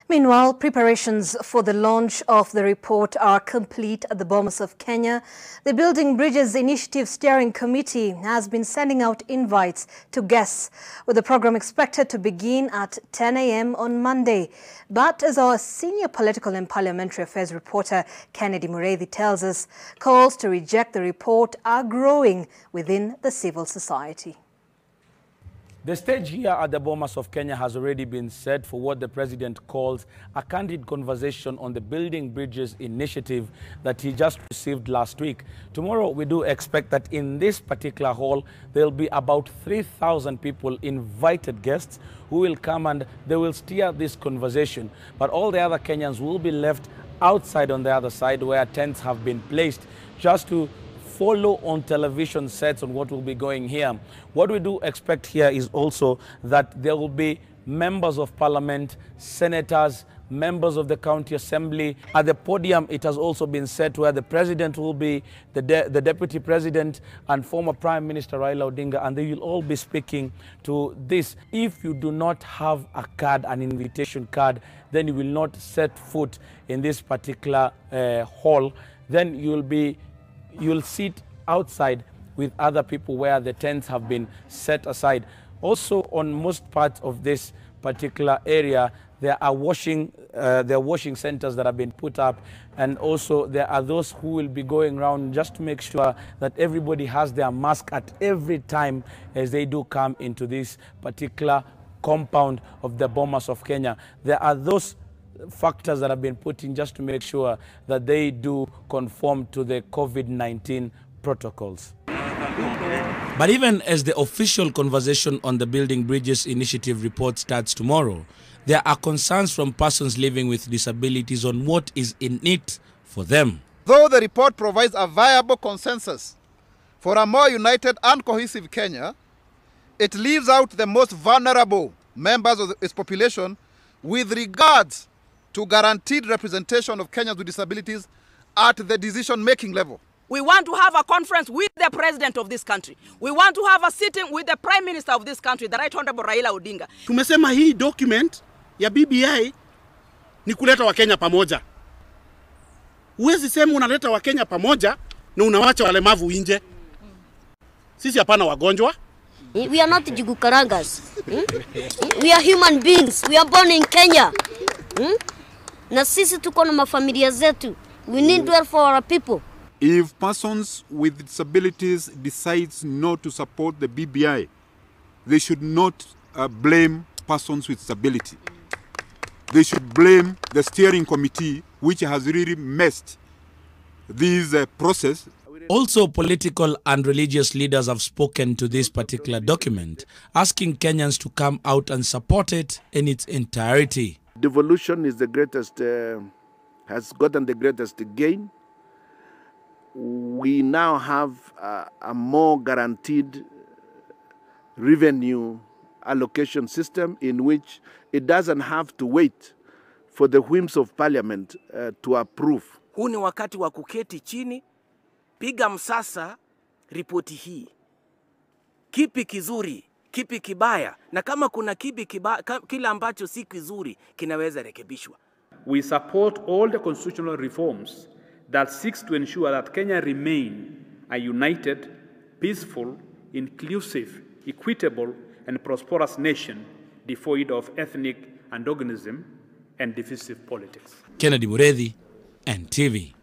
Meanwhile, preparations for the launch of the report are complete at the Bomas of Kenya. The Building Bridges Initiative Steering Committee has been sending out invites to guests, with the program expected to begin at 10 a.m. on Monday. But as our senior political and parliamentary affairs reporter Kennedy Mureithi tells us, calls to reject the report are growing within the civil society. The stage here at the Bomas of Kenya has already been set for what the president calls a candid conversation on the Building Bridges initiative that he just received last week. Tomorrow, we do expect that in this particular hall, there will be about 3,000 people, invited guests, who will come and they will steer this conversation. But all the other Kenyans will be left outside on the other side where tents have been placed just to follow on television sets on what will be going here. What we do expect here is also that there will be members of parliament, senators, members of the county assembly. At the podium, it has also been set where the president will be, the deputy president and former Prime Minister Raila Odinga, and they will all be speaking to this. If you do not have a card, an invitation card, then you will not set foot in this particular hall. Then you'll sit outside with other people where the tents have been set aside. Also, on most parts of this particular area, there are washing centers that have been put up, and also there are those who will be going around just to make sure that everybody has their mask at every time as they do come into this particular compound of the Bomas of Kenya. There are those factors that have been put in just to make sure that they do conform to the COVID-19 protocols. But even as the official conversation on the Building Bridges Initiative report starts tomorrow, there are concerns from persons living with disabilities on what is in it for them. Though the report provides a viable consensus for a more united and cohesive Kenya, it leaves out the most vulnerable members of its population with regards to guaranteed representation of Kenyans with disabilities at the decision-making level. We want to have a conference with the president of this country. We want to have a sitting with the prime minister of this country, the Right Honorable Raila Odinga. Tumesema hii document ya BBI ni kuleta Wakenya pamoja. Huwezi sema unaleta Wakenya pamoja na unawacha walemavu nje. Sisi hapana wagonjwa. We are not jigukarangas. We are human beings. We are born in Kenya. Na sisi tuko na mafamilia zetu. We need to help for our people. If persons with disabilities decides not to support the BBI, they should not blame persons with disability. They should blame the steering committee, which has really messed this process. Also, political and religious leaders have spoken to this particular document, asking Kenyans to come out and support it in its entirety. Devolution is the greatest, has gotten the greatest gain. We now have a more guaranteed revenue allocation system in which it doesn't have to wait for the whims of parliament to approve. Huu ni wakati wa kuketi chini, piga msasa ripoti hii. Kipi kizuri, kipi kibaya, na kama kuna kipi kibaya, kila ambacho si kizuri kinaweza rekebishwa. We support all the constitutional reforms that seeks to ensure that Kenya remain a united, peaceful, inclusive, equitable, and prosperous nation devoid of ethnic antagonism and divisive politics. Kennedy Mureithi, NTV.